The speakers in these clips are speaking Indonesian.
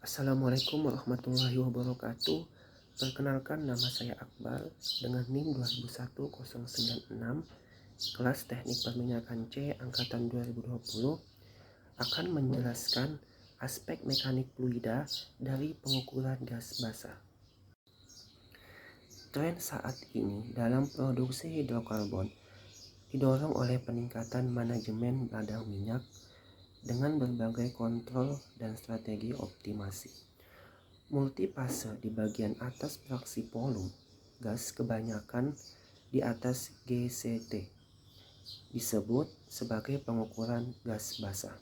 Assalamualaikum warahmatullahi wabarakatuh. Perkenalkan, nama saya Akbar dengan NIM 201096, kelas Teknik Perminyakan C angkatan 2020, akan menjelaskan aspek mekanik fluida dari pengukuran gas basah. Tren saat ini dalam produksi hidrokarbon didorong oleh peningkatan manajemen ladang minyak dengan berbagai kontrol dan strategi optimasi. Multifase di bagian atas fraksi volume gas kebanyakan di atas GCT disebut sebagai pengukuran gas basah.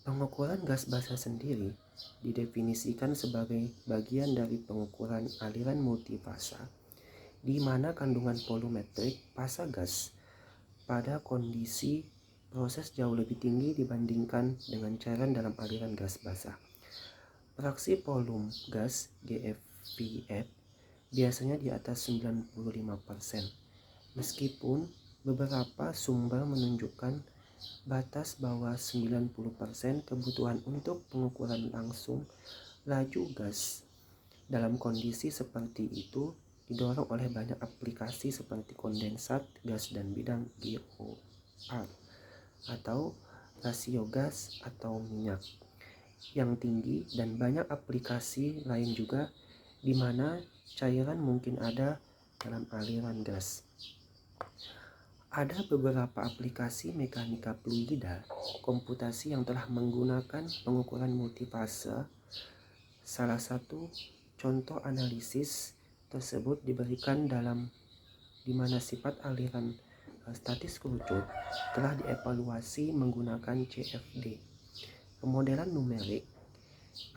Pengukuran gas basah sendiri didefinisikan sebagai bagian dari pengukuran aliran multifasa di mana kandungan volumetrik fasa gas pada kondisi proses jauh lebih tinggi dibandingkan dengan cairan dalam aliran gas basah. Fraksi volume gas GFVF biasanya di atas 95%, meskipun beberapa sumber menunjukkan batas bawah 90% kebutuhan untuk pengukuran langsung laju gas. Dalam kondisi seperti itu didorong oleh banyak aplikasi seperti kondensat gas dan bidang GOR atau rasio gas atau minyak yang tinggi, dan banyak aplikasi lain juga di mana cairan mungkin ada dalam aliran gas. Ada beberapa aplikasi mekanika fluida komputasi yang telah menggunakan pengukuran multifase. Salah satu contoh analisis tersebut diberikan di mana sifat aliran statis kerucut telah dievaluasi menggunakan CFD. Pemodelan numerik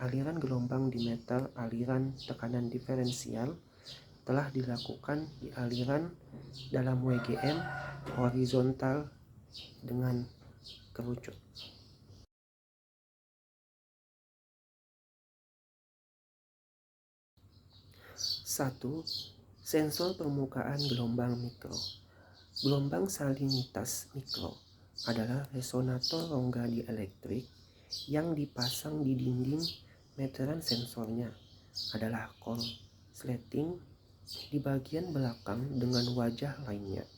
aliran gelombang di meter aliran tekanan diferensial telah dilakukan di aliran dalam WGM horizontal dengan kerucut. 1. Sensor permukaan gelombang mikro. Gelombang salinitas mikro adalah resonator rongga dielektrik yang dipasang di dinding. Meteran sensornya adalah korsleting di bagian belakang dengan wajah lainnya.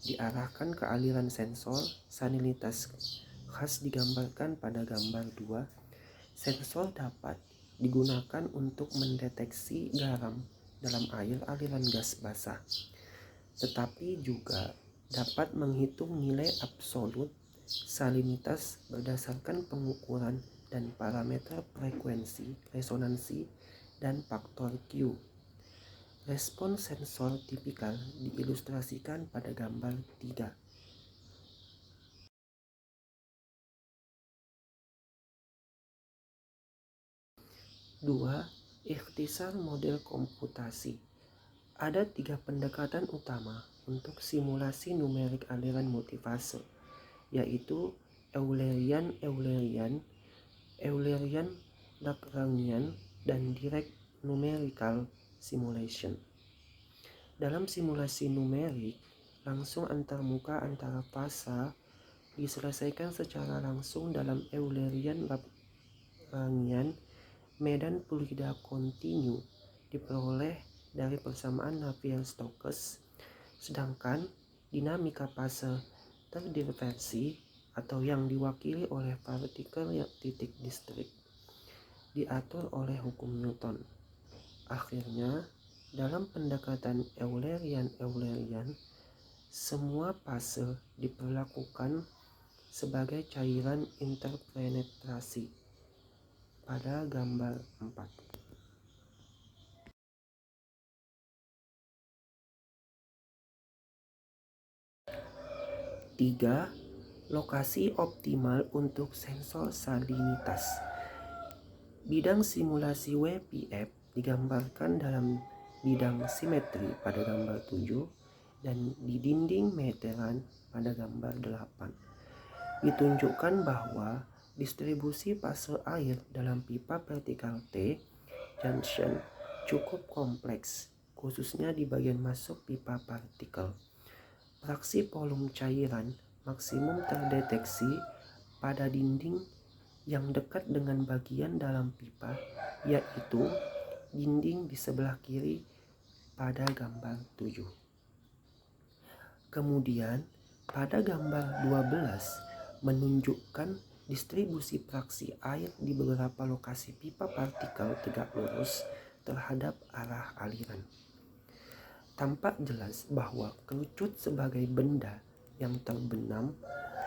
Diarahkan ke aliran sensor. Salinitas khas digambarkan pada gambar 2. Sensor dapat digunakan untuk mendeteksi garam dalam air aliran gas basah, tetapi juga dapat menghitung nilai absolut salinitas berdasarkan pengukuran dan parameter frekuensi, resonansi, dan faktor Q. Respons sensor tipikal diilustrasikan pada gambar 3. 2. Ikhtisar model komputasi. Ada 3 pendekatan utama untuk simulasi numerik aliran multifase, yaitu Eulerian-Lagrangian, dan Direct Numerical Simulation. Dalam simulasi numerik langsung antarmuka antara fasa diselesaikan secara langsung dalam Eulerian-Lagrangian. Medan fluida kontinu diperoleh dari persamaan Navier-Stokes, sedangkan dinamika fase terdiversi atau yang diwakili oleh partikel titik distrik diatur oleh hukum Newton. Akhirnya, dalam pendekatan Eulerian, semua fase diperlakukan sebagai cairan interpenetrasi pada gambar 4. 3. Lokasi optimal untuk sensor salinitas. Bidang simulasi WPF digambarkan dalam bidang simetri pada gambar 7 dan di dinding meteran pada gambar 8. Ditunjukkan bahwa distribusi fase air dalam pipa vertikal T junction cukup kompleks, khususnya di bagian masuk pipa partikel. Fraksi volume cairan maksimum terdeteksi pada dinding yang dekat dengan bagian dalam pipa, yaitu dinding di sebelah kiri pada gambar 7. Kemudian pada gambar 12 menunjukkan distribusi fraksi air di beberapa lokasi pipa partikel tegak lurus terhadap arah aliran. Tampak jelas bahwa kerucut sebagai benda yang terbenam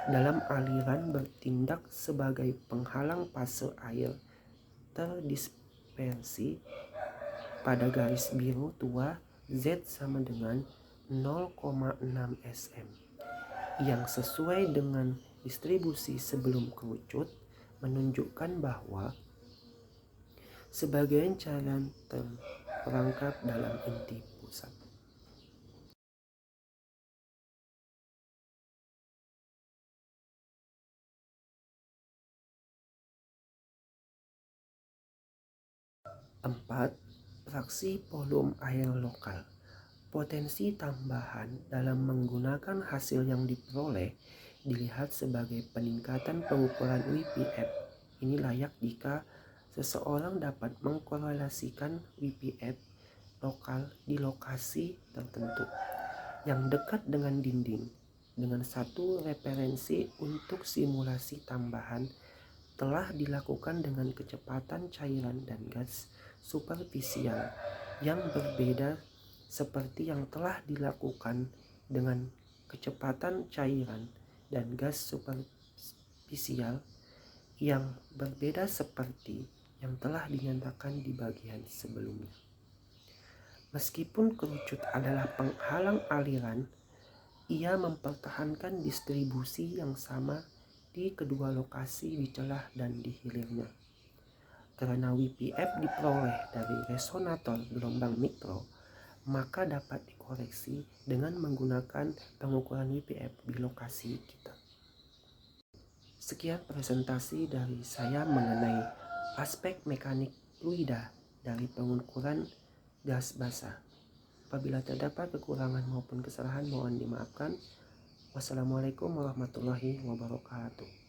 dalam aliran bertindak sebagai penghalang fase air terdispersi pada garis biru tua Z sama dengan 0,6 sm, yang sesuai dengan distribusi sebelum kerucut menunjukkan bahwa sebagian cairan terperangkap dalam inti pusat. Empat, fraksi volume air lokal. Potensi tambahan dalam menggunakan hasil yang diperoleh dilihat sebagai peningkatan pengukuran WPF. Ini layak jika seseorang dapat mengkorelasikan WPF lokal di lokasi tertentu yang dekat dengan dinding dengan satu referensi untuk simulasi tambahan telah dilakukan dengan kecepatan cairan dan gas superfisial yang berbeda seperti yang telah dilakukan dengan kecepatan cairan dan gas superfisial yang berbeda seperti yang telah dinyatakan di bagian sebelumnya. Meskipun kerucut adalah penghalang aliran, ia mempertahankan distribusi yang sama di kedua lokasi di celah dan di hilirnya. Karena WPF diperoleh dari resonator gelombang mikro, maka dapat dikoreksi dengan menggunakan pengukuran WPF di lokasi kita. Sekian presentasi dari saya mengenai aspek mekanik fluida dari pengukuran gas basah. Apabila terdapat kekurangan maupun kesalahan mohon dimaafkan. Wassalamualaikum warahmatullahi wabarakatuh.